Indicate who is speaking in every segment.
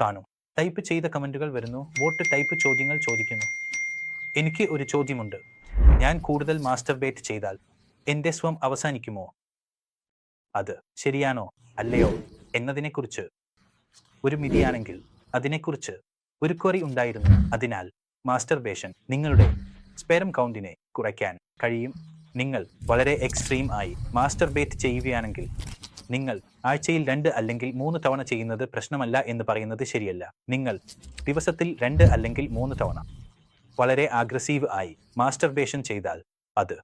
Speaker 1: കാണും. ടൈപ്പ് ചെയ്ത കമന്റുകൾ വരുന്നു. വോട്ട് ടൈപ്പ് ചോദ്യങ്ങൾ ചോദിക്കുന്നു. എനിക്ക് ഒരു ചോദ്യമുണ്ട്. ഞാൻ കൂടുതൽ മാസ്റ്റർബേറ്റ് ചെയ്താൽ എന്റെ സ്വം അവസാനിക്കുമോ? അത് ശരിയാണോ അല്ലയോ എന്നതിനെക്കുറിച്ച് ഒരു മിതിയാണെങ്കിൽ അതിനെക്കുറിച്ച് ഒരു ക്വറി ഉണ്ടായിരുന്നു. അതിനാൽ മാസ്റ്റർബേഷൻ നിങ്ങളുടെ സ്പെരം കൗണ്ടിനെ കുറയ്ക്കാൻ കഴിയും. നിങ്ങൾ വളരെ എക്സ്ട്രീം ആയി മാസ്റ്റർബേറ്റ് ചെയ്യുകയാണെങ്കിൽ നിങ്ങൾ ആഴ്ചയിൽ 2 അല്ലെങ്കിൽ 3 തവണ ചെയ്യുന്നത് പ്രശ്നമല്ല എന്ന് പറയുന്നത് ശരിയല്ല. നിങ്ങൾ ദിവസത്തിൽ 2 അല്ലെങ്കിൽ 3 തവണ വളരെ അഗ്രസീവ് ആയി മാസ്റ്റർബേഷൻ ചെയ്താൽ അത്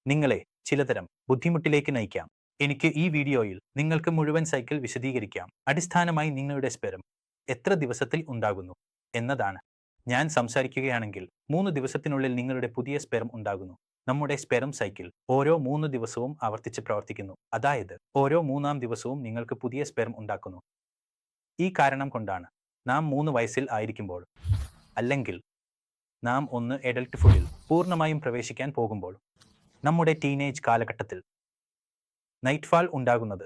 Speaker 1: നിങ്ങളെ ചിലതരം ബുദ്ധിമുട്ടിലേക്ക് നയിക്കാം. എനിക്ക് ഈ വീഡിയോയിൽ നിങ്ങൾക്ക് മുഴുവൻ സൈക്കിൾ വിശദീകരിക്കാം. അടിസ്ഥാനമായി നിങ്ങളുടെ സ്പെരം എത്ര ദിവസത്തിൽ ഉണ്ടാകുന്നു എന്നതാണ്. ഞാൻ സംസാരിക്കുകയാണെങ്കിൽ 3 ദിവസത്തിനുള്ളിൽ നിങ്ങളുടെ പുതിയ സ്പെരം ഉണ്ടാകുന്നു. നമ്മുടെ സ്പെരം സൈക്കിൾ ഓരോ 3 ദിവസവും ആവർത്തിച്ച് പ്രവർത്തിക്കുന്നു. അതായത് ഓരോ 3-ാം ദിവസവും നിങ്ങൾക്ക് പുതിയ സ്പെരം ഉണ്ടാക്കുന്നു. ഈ കാരണം കൊണ്ടാണ് നാം 3 വയസ്സിൽ ആയിരിക്കുമ്പോൾ അല്ലെങ്കിൽ നാം ഒന്ന് എഡൽട്ട് ഫുഡിൽ പൂർണ്ണമായും പ്രവേശിക്കാൻ പോകുമ്പോൾ നമ്മുടെ ടീനേജ് കാലഘട്ടത്തിൽ നൈറ്റ്ഫാൾ ഉണ്ടാകുന്നത്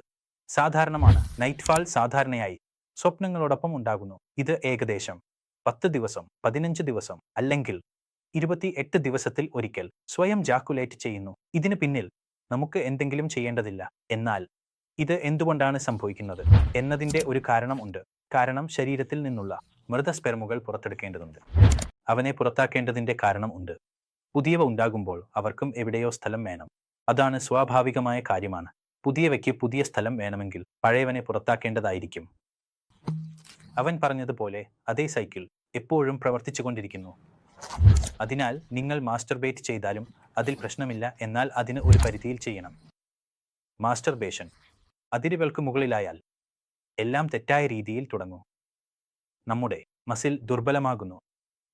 Speaker 1: സാധാരണമാണ്. നൈറ്റ്ഫാൾ സാധാരണയായി സ്വപ്നങ്ങളോടൊപ്പം ഉണ്ടാകുന്നു. ഇത് ഏകദേശം 10 ദിവസം, 15 ദിവസം അല്ലെങ്കിൽ 28 ദിവസത്തിൽ ഒരിക്കൽ സ്വയം ജാക്കുലേറ്റ് ചെയ്യുന്നു. ഇതിന് പിന്നിൽ നമുക്ക് എന്തെങ്കിലും ചെയ്യേണ്ടതില്ല. എന്നാൽ ഇത് എന്തുകൊണ്ടാണ് സംഭവിക്കുന്നത് എന്നതിൻ്റെ ഒരു കാരണം ഉണ്ട്. കാരണം ശരീരത്തിൽ നിന്നുള്ള മൃതസ്പെർമുകൾ പുറത്തെടുക്കേണ്ടതുണ്ട്. അവനെ പുറത്താക്കേണ്ടതിൻ്റെ കാരണം ഉണ്ട്. പുതിയവ ഉണ്ടാകുമ്പോൾ അവർക്കും എവിടെയോ സ്ഥലം വേണം. അതാണ് സ്വാഭാവികമായ കാര്യമാണ്. പുതിയവയ്ക്ക് പുതിയ സ്ഥലം വേണമെങ്കിൽ പഴയവനെ പുറത്താക്കേണ്ടതായിരിക്കും. അവൻ പറഞ്ഞതുപോലെ അതേ സൈക്കിൾ എപ്പോഴും പ്രവർത്തിച്ചുകൊണ്ടിരിക്കുന്നു. അതിനാൽ നിങ്ങൾ മാസ്റ്റർബേറ്റ് ചെയ്താലും അതിൽ പ്രശ്നമില്ല. എന്നാൽ അതിന് ഒരു പരിധിയിൽ ചെയ്യണം. മാസ്റ്റർബേഷൻ അതിരുകൾക്ക് മുകളിലായാൽ എല്ലാം തെറ്റായ രീതിയിൽ തുടങ്ങും. നമ്മുടെ മസിൽ ദുർബലമാകുന്നു.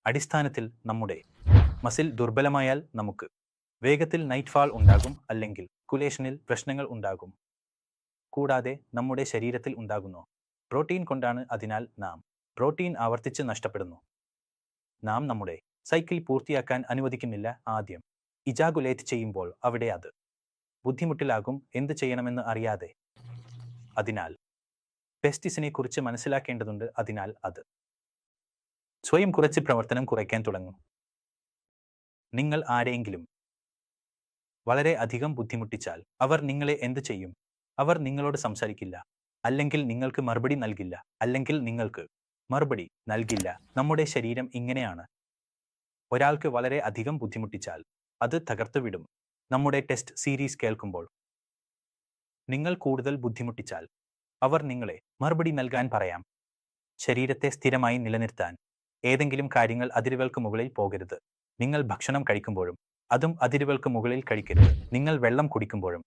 Speaker 1: അടിസ്ഥാനത്തിൽ നമ്മുടെ മസിൽ ദുർബലമായാൽ നമുക്ക് വേഗത്തിൽ നൈറ്റ്ഫാൾ ഉണ്ടാകും അല്ലെങ്കിൽ കുലേഷനിൽ പ്രശ്നങ്ങൾ ഉണ്ടാകും. കൂടാതെ നമ്മുടെ ശരീരത്തിൽ ഉണ്ടാകുന്നു പ്രോട്ടീൻ കൊണ്ടാണ്. അതിനാൽ നാം പ്രോട്ടീൻ ആവർത്തിച്ച് നഷ്ടപ്പെടുന്നു. നാം നമ്മുടെ സൈക്കിൾ പൂർത്തിയാക്കാൻ അനുവദിക്കുന്നില്ല. ആദ്യം ഇജാഗുലേറ്റ് ചെയ്യുമ്പോൾ അവിടെ അത് ബുദ്ധിമുട്ടിലാകും, എന്ത് ചെയ്യണമെന്ന് അറിയാതെ. അതിനാൽ പെസ്റ്റിസിനെ കുറിച്ച് മനസ്സിലാക്കേണ്ടതുണ്ട്. അതിനാൽ അത് സ്വയം കുറച്ച് പ്രവർത്തനം കുറയ്ക്കാൻ തുടങ്ങും. നിങ്ങൾ ആരെയെങ്കിലും വളരെ അധികം ബുദ്ധിമുട്ടിച്ചാൽ അവർ നിങ്ങളെ എന്ത് ചെയ്യും? അവർ നിങ്ങളോട് സംസാരിക്കില്ല, അല്ലെങ്കിൽ നിങ്ങൾക്ക് മറുപടി നൽകില്ല, അല്ലെങ്കിൽ നിങ്ങൾക്ക് മറുപടി നൽകില്ല. നമ്മുടെ ശരീരം ഇങ്ങനെയാണ്. ഒരാൾക്ക് വളരെ അധികം ബുദ്ധിമുട്ടിച്ചാൽ അത് തകർത്തുവിടും. നമ്മുടെ ടെസ്റ്റ് സീരീസ് കേൾക്കുമ്പോൾ നിങ്ങൾ കൂടുതൽ ബുദ്ധിമുട്ടിച്ചാൽ അവർ നിങ്ങളെ മറുപടി നൽകാൻ പറയാം. ശരീരത്തെ സ്ഥിരമായി നിലനിർത്താൻ ഏതെങ്കിലും കാര്യങ്ങൾ അതിരുകൾക്ക് മുകളിൽ പോകരുത്. നിങ്ങൾ ഭക്ഷണം കഴിക്കുമ്പോഴും അതും അതിരുകൾക്ക് മുകളിൽ കഴിക്കരുത്. നിങ്ങൾ വെള്ളം കുടിക്കുമ്പോഴും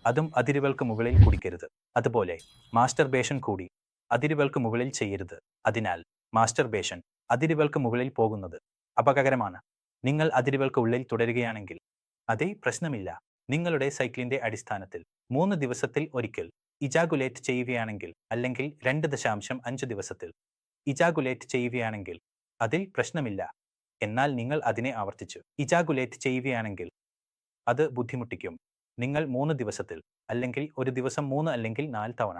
Speaker 1: അതും അതിരുകൾക്ക് മുകളിൽ കുടിക്കരുത്. അതുപോലെ മാസ്റ്റർബേഷൻ കൂടി അതിരുകൾക്ക് മുകളിൽ ചെയ്യരുത്. അതിനാൽ മാസ്റ്റർബേഷൻ അതിരുകൾക്ക് മുകളിൽ പോകുന്നത് അപകടകരമാണ്. നിങ്ങൾ അതിരുകൾക്ക് ഉള്ളിൽ തുടരുകയാണെങ്കിൽ അതേ പ്രശ്നമില്ല. നിങ്ങളുടെ സൈക്കിളിന്റെ അടിസ്ഥാനത്തിൽ 3 ദിവസത്തിൽ ഒരിക്കൽ ഇജാഗുലേറ്റ് ചെയ്യുകയാണെങ്കിൽ അല്ലെങ്കിൽ 2.5 ദിവസത്തിൽ ഇജാഗുലേറ്റ് ചെയ്യുകയാണെങ്കിൽ അതിൽ പ്രശ്നമില്ല. എന്നാൽ നിങ്ങൾ അതിനെ ആവർത്തിച്ച് ഇജാഗുലേറ്റ് ചെയ്യുകയാണെങ്കിൽ അത് ബുദ്ധിമുട്ടിക്കും. നിങ്ങൾ 3 ദിവസത്തിൽ അല്ലെങ്കിൽ ഒരു ദിവസം 3 അല്ലെങ്കിൽ 4 തവണ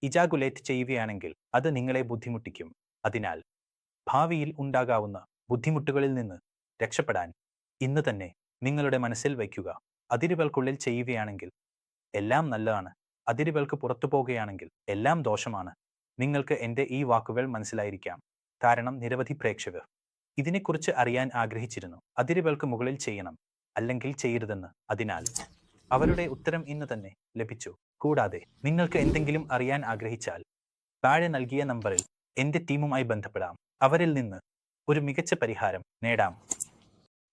Speaker 1: ഇജാഗുലേറ്റ് ചെയ്യുകയാണെങ്കിൽ അത് നിങ്ങളെ ബുദ്ധിമുട്ടിക്കും. അതിനാൽ ഭാവിയിൽ ഉണ്ടാകാവുന്ന ബുദ്ധിമുട്ടുകളിൽ നിന്ന് രക്ഷപ്പെടാൻ ഇന്ന് തന്നെ നിങ്ങളുടെ മനസ്സിൽ വയ്ക്കുക. അതിരുകൾക്കുള്ളിൽ ചെയ്യുകയാണെങ്കിൽ എല്ലാം നല്ലതാണ്. അതിരുകൾക്ക് പുറത്തു പോകുകയാണെങ്കിൽ എല്ലാം ദോഷമാണ്. നിങ്ങൾക്ക് എൻ്റെ ഈ വാക്കുകൾ മനസ്സിലായിരിക്കാം. കാരണം നിരവധി പ്രേക്ഷകർ ഇതിനെക്കുറിച്ച് അറിയാൻ ആഗ്രഹിച്ചിരുന്നു. അതിരുകൾക്ക് മുകളിൽ ചെയ്യണം അല്ലെങ്കിൽ ചെയ്യരുതെന്ന്. അതിനാൽ അവരുടെ ഉത്തരം ഇന്ന് തന്നെ ലഭിച്ചു. കൂടാതെ നിങ്ങൾക്ക് എന്തെങ്കിലും അറിയാൻ ആഗ്രഹിച്ചാൽ താഴെ നൽകിയ നമ്പറിൽ എൻ്റെ ടീമുമായി ബന്ധപ്പെടാം. അവരിൽ നിന്ന് ഒരു മികച്ച പരിഹാരം നേടാം.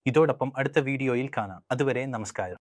Speaker 1: ഇതോടൊപ്പം അടുത്ത വീഡിയോയിൽ കാണാം. അതുവരെ നമസ്കാരം.